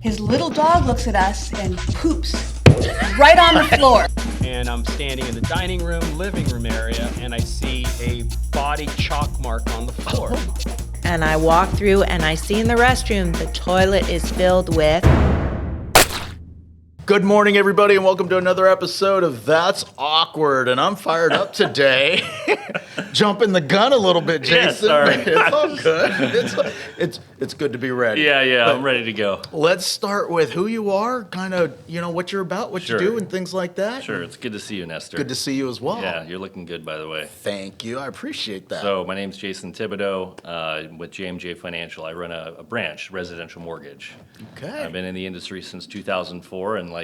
His little dog looks at us and poops right on the floor. And I'm standing in the dining room, living room area, and I see a body chalk mark on the floor. And I walk through and I see in the restroom the toilet is filled with... Good morning, everybody, and welcome to another episode of That's Awkward. And I'm fired up today. Jumping the gun a little bit, Jason. Yeah, sorry. It's all good. It's good to be ready. Yeah, But I'm ready to go. let's start with who you are, kind of, what you're about, what Sure. you do, and things like that. Sure, it's good to see you, Nestor. Good to see you as well. Yeah, you're looking good, by the way. Thank you. I appreciate that. So my name's Jason Thibodeau with JMJ Financial. I run a branch, residential mortgage. Okay. I've been in the industry since 2004, and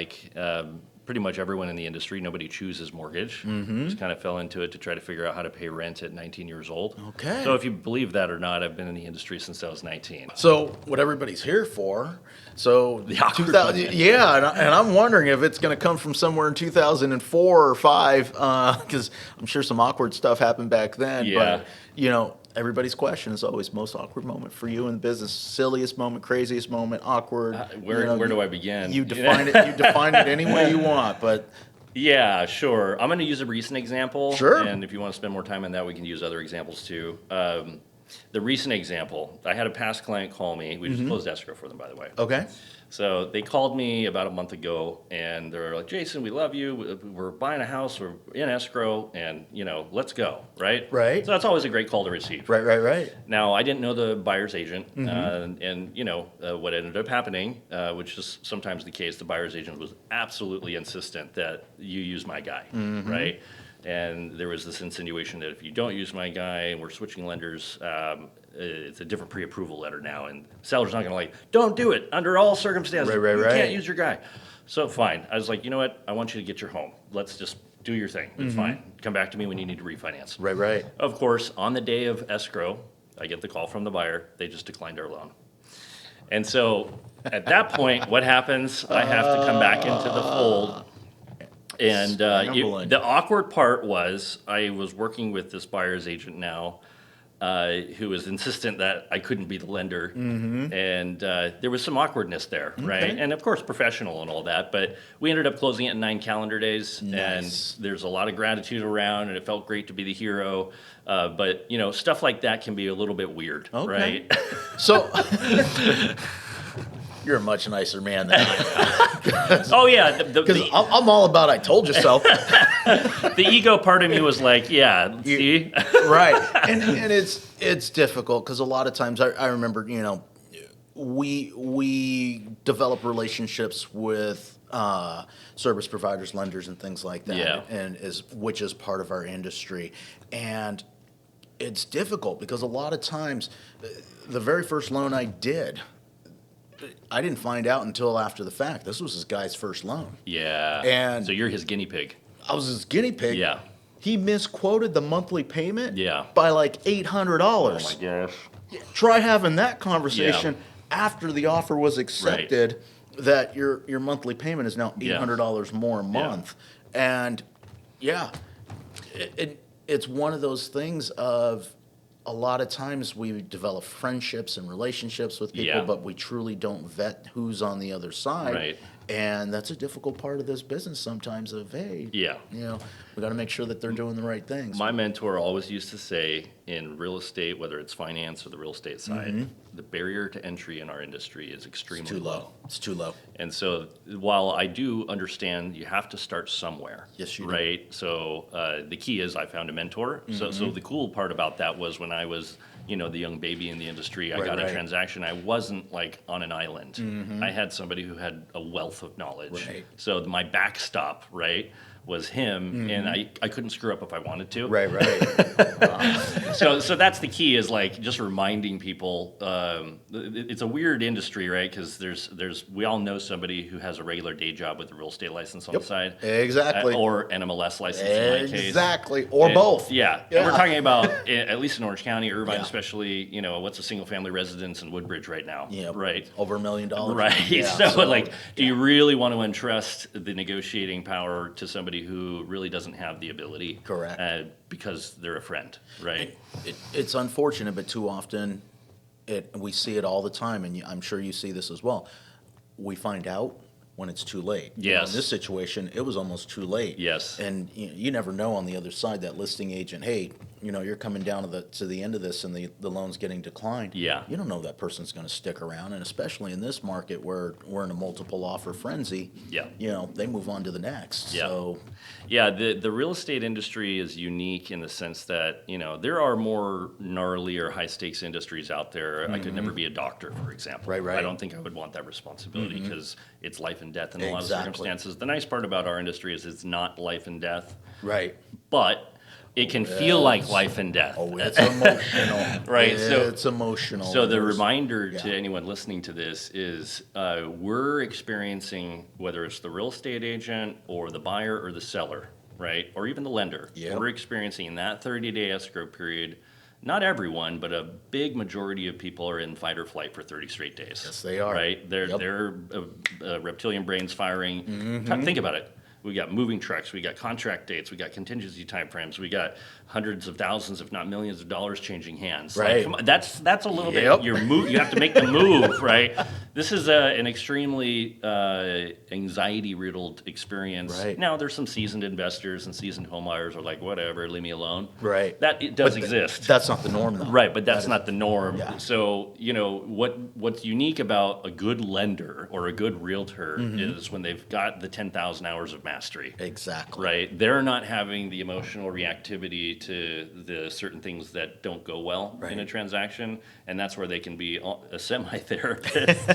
pretty much everyone in the industry, nobody chooses mortgage. Just kind of fell into it to try to figure out how to pay rent at 19 years old. Okay. So if you believe that or not, I've been in the industry since I was 19. So what everybody's here for, so The awkward 2000, moment. yeah, and I'm wondering if it's going to come from somewhere in 2004 or 5, because I'm sure some awkward stuff happened back then. Yeah. But, everybody's question is always most awkward moment for you in business, silliest moment, craziest moment, awkward. Where do I begin? You define it. You define it any way you want, but Yeah, sure. I'm going to use a recent example. Sure. And if you want to spend more time on that, we can use other examples too. The recent example, I had a past client call me. We just closed escrow for them, by the way. okay. So they called me about a month ago, and they're like, Jason, we love you. We're buying a house. We're in escrow, and, let's go, right? Right. So that's always a great call to receive. Right. Now, I didn't know the buyer's agent, what ended up happening, which is sometimes the case, the buyer's agent was absolutely insistent that you use my guy, right? And there was this insinuation that if you don't use my guy and we're switching lenders, it's a different pre-approval letter now, and seller's not going to don't do it under all circumstances. Right. You can't use your guy. So fine. I was like, you know what? I want you to get your home. Let's just do your thing. It's fine. Come back to me when you need to refinance. Right. Of course, on the day of escrow, I get the call from the buyer. They just declined our loan. And so at that point, what happens? I have to come back into the fold. And Scrambling. the awkward part was I was working with this buyer's agent now who was insistent that I couldn't be the lender. And there was some awkwardness there, right? And of course, professional and all that. But we ended up closing it in 9 calendar days. Nice. And there's a lot of gratitude around, and it felt great to be the hero. But, stuff like that can be a little bit weird, Okay. right? So you're a much nicer man than I am. Oh, yeah. Because I'm all about I told you so. The ego part of me was like, yeah, see? Right. And it's difficult because a lot of times I remember, we develop relationships with service providers, lenders, and things like that. Yeah. And which is part of our industry. And it's difficult because a lot of times the very first loan I did, I didn't find out until after the fact. This was his guy's first loan. Yeah. And- so you're his guinea pig. I was his guinea pig. Yeah. He misquoted the monthly payment Yeah. by like $800. Oh my gosh. Try having that conversation after the offer was accepted that your monthly payment is now $800 more a month. And it's one of those things of a lot of times we develop friendships and relationships with people, Yeah. but we truly don't vet who's on the other side. Right. And that's a difficult part of this business sometimes of, hey, Yeah. we got to make sure that they're doing the right things. My mentor always used to say in real estate, whether it's finance or the real estate side, the barrier to entry in our industry is extremely Too low. It's too low. And so while I do understand you have to start somewhere. Yes, you do. Right? So the key is I found a mentor. So the cool part about that was when I was, the young baby in the industry, I got a Right. transaction. I wasn't like on an island. I had somebody who had a wealth of knowledge. Right. So my backstop, right, was him, and I couldn't screw up if I wanted to. Right. So that's the key is just reminding people. It's a weird industry, right? Because we all know somebody who has a regular day job with a real estate license on the side, Exactly. or an MLS license in my case. Exactly. Or And- both. Yeah. Yeah. And we're talking about at least in Orange County, Irvine, Yeah. especially. What's a single family residence in Woodbridge right now? Yeah. Right. Over $1 million. Right. Yeah, So, do you really want to entrust the negotiating power to somebody who really doesn't have the ability? Correct. Because they're a friend, right? It's unfortunate, but too often we see it all the time, and I'm sure you see this as well. we find out when it's too late. Yes. In this situation, it was almost too late. Yes. And you never know on the other side, that listing agent, hey, you're coming down to the end of this and the loan's getting declined. Yeah. You don't know that person's going to stick around, and especially in this market where we're in a multiple offer frenzy. Yeah. They move on to the next. Yeah. So Yeah, the real estate industry is unique in the sense that, there are more gnarly or high stakes industries out there. I could never be a doctor, for example. Right. I don't think I would want that responsibility because it's life and death in a lot of Exactly. circumstances. The nice part about our industry is it's not life and death, right. but it can feel like life and death. Oh, it's emotional. Right, so- It's emotional. So the There's- reminder to yeah. anyone listening to this is we're experiencing, whether it's the real estate agent or the buyer or the seller, right, or even the lender, Yep. we're experiencing that 30-day escrow period. Not everyone, but a big majority of people are in fight or flight for 30 straight days. Yes, they are. Right? They're Yep. reptilian brains firing. Think about it. We got moving trucks, we got contract dates, we got contingency timeframes, we got hundreds of thousands, if not millions of dollars changing hands. Like, Right. come on, that's a little Yep. bit. You have to make the move, right? This is an extremely anxiety-riddled experience. Right. Now, there's some seasoned investors and seasoned homebuyers are like, whatever, leave me alone. Right. That it does But exist. That's not the norm, though. Right, but that's That is- not the norm. Yeah. So, what's unique about a good lender or a good realtor is when they've got the 10,000 hours of mastery. Exactly. Right? They're not having the emotional reactivity to the certain things that don't go well in a transaction, and that's where they can be a semi-therapist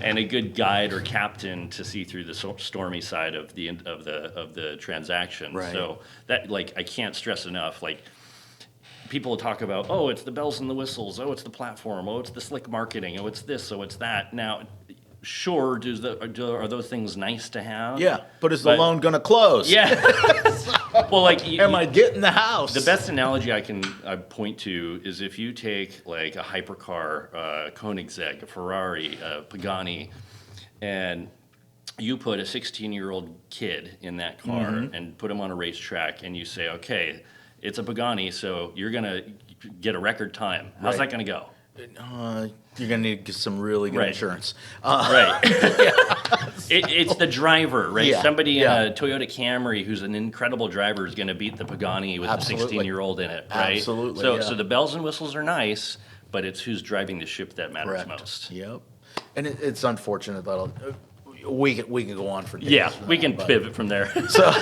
and a good guide or captain to see through the stormy side of the transaction. Right. So that, I can't stress enough, people talk about, oh, it's the bells and the whistles, oh, it's the platform, oh, it's the slick marketing, oh, it's this, oh, it's that. Now, sure, are those things nice to have? Yeah, but is the loan going to close? Yeah. Well, Am I getting the house? the best analogy I point to is if you take a hypercar, Koenigsegg, a Ferrari, a Pagani, and you put a 16-year-old kid in that car and put him on a racetrack, and you say, okay, it's a Pagani, so you're gonna get a record time. How's that gonna go? You're going to need to get some really good Right. insurance. Right. It's the driver, right? Yeah, Somebody yeah. in a Toyota Camry who's an incredible driver is going to beat the Pagani with Absolutely. a 16-year-old in it, right? Absolutely, So, yeah. so the bells and whistles are nice, but it's who's driving the ship that matters Correct. most. Yep. And it's unfortunate that we can go on for days. Yeah, from we that, can but- pivot from there. So,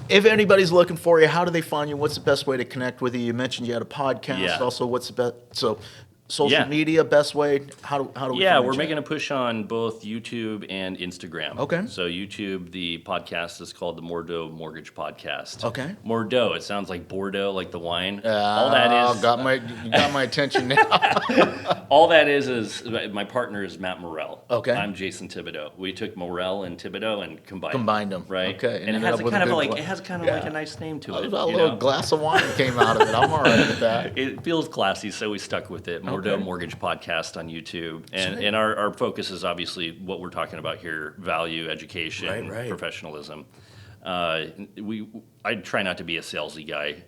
if anybody's looking for you, how do they find you? What's the best way to connect with you? You mentioned you had a podcast. Yeah. Also, what's the best? So, social Yeah. media, best way. How do we? Yeah, find we're you? making a push on both YouTube and Instagram. Okay. So YouTube, the podcast is called the Mordeaux Mortgage Podcast. Okay. Mordeaux, it sounds like Bordeaux, like the wine. All that is You got my attention now. All that is my partner is Matt Morrell. Okay. I'm Jason Thibodeau. We took Morrell and Thibodeau and combined them. Right. Okay. And it ended has up a with kind of good like one. it has kind of Yeah. like a nice name to it. A you little know? glass of wine came out of it. I'm all right with that. It feels classy, so we stuck with it. Mordeaux Okay. Mortgage Podcast on YouTube, and our focus is obviously what we're talking about here: value, education, Right. professionalism. I try not to be a salesy guy.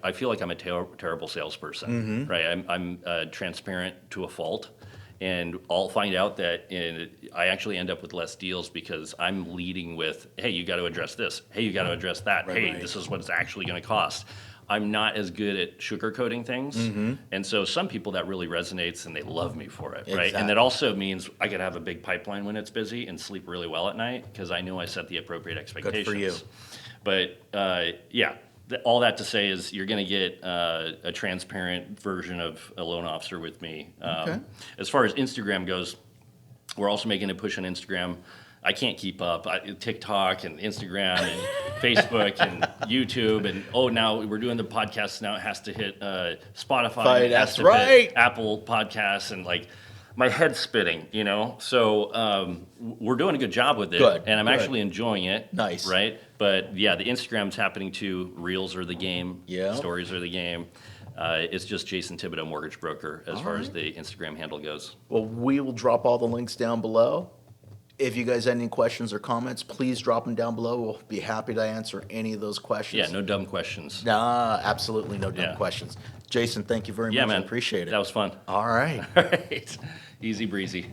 I feel like I'm a terrible salesperson. Right? I'm transparent to a fault, and I'll find out that I actually end up with less deals because I'm leading with, "Hey, you got to address this. Hey, you got to address that. Hey, right. this is what it's actually going to cost." I'm not as good at sugarcoating things, and so some people that really resonates, and they love me for it, right? And Exactly. that also means I could have a big pipeline when it's busy and sleep really well at night because I know I set the appropriate expectations. you. But all that to say is you're going to get a transparent version of a loan officer with me. Okay. As far as Instagram goes, we're also making a push on Instagram. I can't keep up. TikTok and Instagram and Facebook and YouTube and now we're doing the podcast. Now it has to hit Spotify. It has That's to right. hit Apple Podcasts and my head's spinning. So we're doing a good job with it, Good, and I'm good. actually enjoying it. Nice. Right? But yeah, the Instagram's happening too. Reels are the game. Yeah. Stories are the game. It's just Jason Thibodeau Mortgage Broker as far as the Instagram handle goes. Well, we will drop all the links down below. If you guys have any questions or comments, please drop them down below. We'll be happy to answer any of those questions. Yeah, no dumb questions. Nah, absolutely no dumb Yeah. questions. Jason, thank you very Yeah, much. man. I appreciate it. That was fun. All right. All right. Easy breezy.